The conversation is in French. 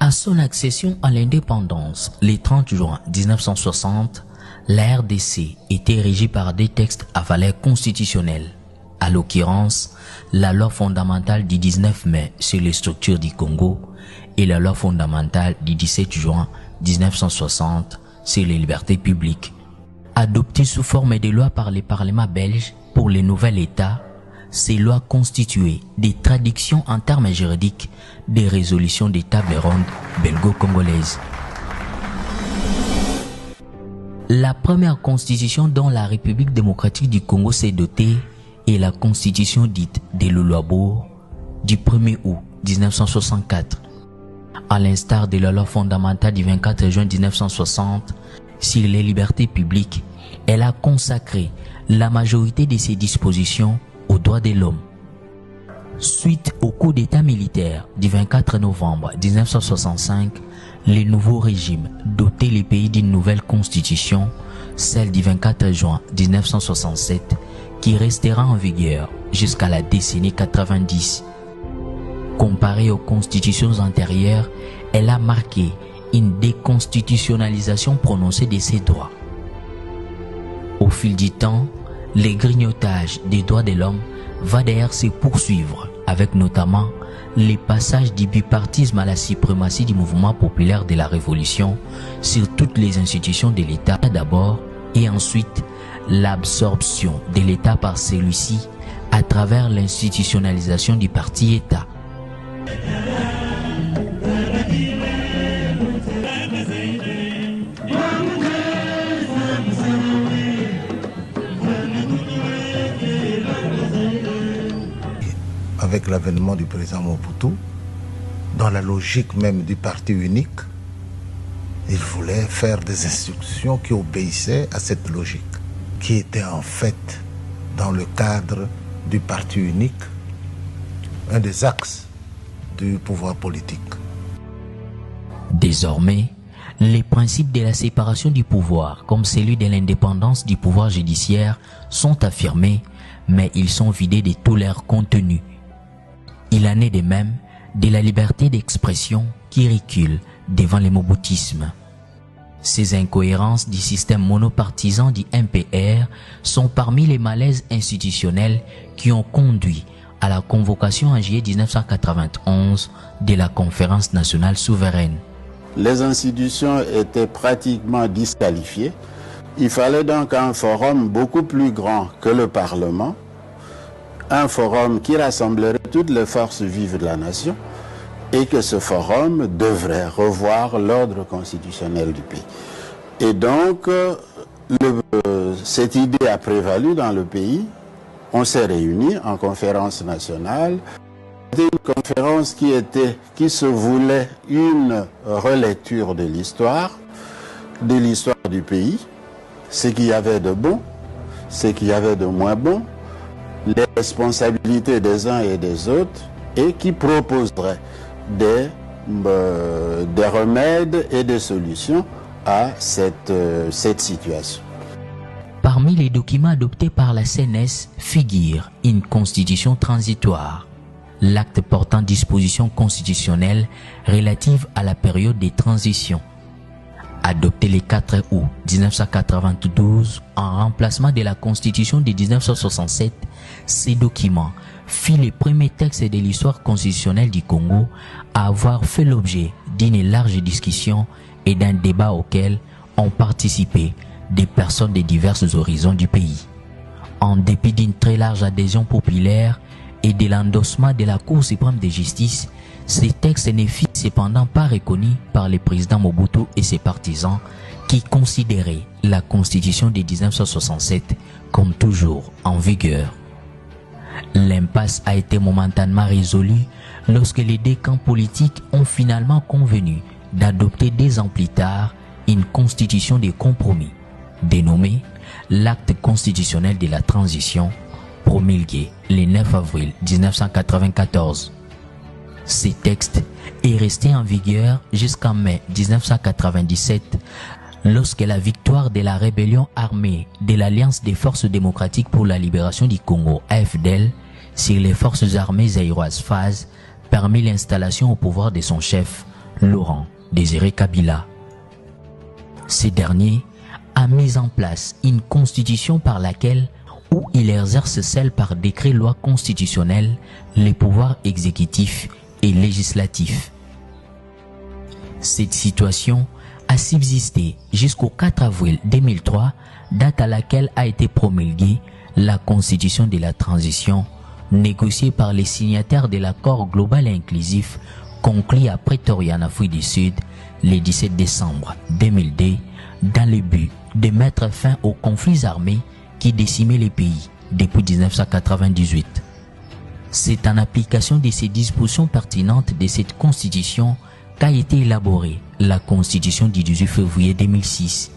À son accession à l'indépendance, le 30 juin 1960, la RDC était régie par des textes à valeur constitutionnelle, à l'occurrence la loi fondamentale du 19 mai sur les structures du Congo et la loi fondamentale du 17 juin 1960 sur les libertés publiques. Adoptées sous forme de loi par le Parlement belge pour le nouvel État, ces lois constituaient des traductions en termes juridiques des résolutions des tables rondes belgo-congolaises. La première constitution dont la République démocratique du Congo s'est dotée est la constitution dite de Luluabourg du 1er août 1964. À l'instar de la loi fondamentale du 24 juin 1960 sur les libertés publiques, elle a consacré la majorité de ses dispositions aux droits de l'homme. Suite au coup d'État militaire du 24 novembre 1965, le nouveau régime dotait les pays d'une nouvelle constitution, celle du 24 juin 1967, qui restera en vigueur jusqu'à la décennie 90. Comparée aux constitutions antérieures, elle a marqué une déconstitutionnalisation prononcée de ses droits. Au fil du temps, le grignotage des droits de l'homme va d'ailleurs se poursuivre avec notamment les passages du bipartisme à la suprématie du mouvement populaire de la Révolution sur toutes les institutions de l'État d'abord et ensuite l'absorption de l'État par celui-ci à travers l'institutionnalisation du parti-État. Avec l'avènement du président Mobutu, dans la logique même du parti unique, il voulait faire des institutions qui obéissaient à cette logique, qui était en fait, dans le cadre du parti unique, un des axes du pouvoir politique. Désormais, les principes de la séparation du pouvoir, comme celui de l'indépendance du pouvoir judiciaire, sont affirmés, mais ils sont vidés de tout leur contenu. Il en est de même de la liberté d'expression qui recule devant le moboutisme. Ces incohérences du système monopartisan du MPR sont parmi les malaises institutionnels qui ont conduit à la convocation en juillet 1991 de la Conférence nationale souveraine. Les institutions étaient pratiquement disqualifiées. Il fallait donc un forum beaucoup plus grand que le Parlement, un forum qui rassemblerait toutes les forces vives de la nation et que ce forum devrait revoir l'ordre constitutionnel du pays. Et donc, cette idée a prévalu dans le pays. On s'est réunis en conférence nationale. C'était une conférence qui se voulait une relecture de l'histoire du pays, ce qu'il y avait de bon, ce qu'il y avait de moins bon, les responsabilités des uns et des autres, et qui proposerait des remèdes et des solutions à cette situation. Parmi les documents adoptés par la CNES figure une constitution transitoire, l'acte portant dispositions constitutionnelles relatives à la période des transitions. Adopté le 4 août 1992 en remplacement de la Constitution de 1967, ces documents fit le premier texte de l'histoire constitutionnelle du Congo à avoir fait l'objet d'une large discussion et d'un débat auquel ont participé des personnes de divers horizons du pays. En dépit d'une très large adhésion populaire et de l'endossement de la Cour suprême de justice, ces textes ne furent cependant pas reconnus par le président Mobutu et ses partisans qui considéraient la Constitution de 1967 comme toujours en vigueur. L'impasse a été momentanément résolue lorsque les deux camps politiques ont finalement convenu d'adopter 2 ans plus tard une constitution de compromis, dénommée l'acte constitutionnel de la transition, promulgué le 9 avril 1994. Ce texte est resté en vigueur jusqu'en mai 1997, lorsque la victoire de la rébellion armée de l'Alliance des forces démocratiques pour la libération du Congo, AFDL, sur les forces armées zaïroises FAZ, permit l'installation au pouvoir de son chef, Laurent Désiré Kabila. Ce dernier a mis en place une constitution par laquelle, où il exerce seul par décret-loi constitutionnel les pouvoirs exécutifs et législatifs. Cette situation a subsisté jusqu'au 4 avril 2003, date à laquelle a été promulguée la Constitution de la transition, négociée par les signataires de l'accord global et inclusif conclu à Pretoria en Afrique du Sud le 17 décembre 2002, dans le but de mettre fin aux conflits armés qui décimaient les pays depuis 1998. C'est en application de ces dispositions pertinentes de cette Constitution qu'a été élaborée la Constitution du 18 février 2006.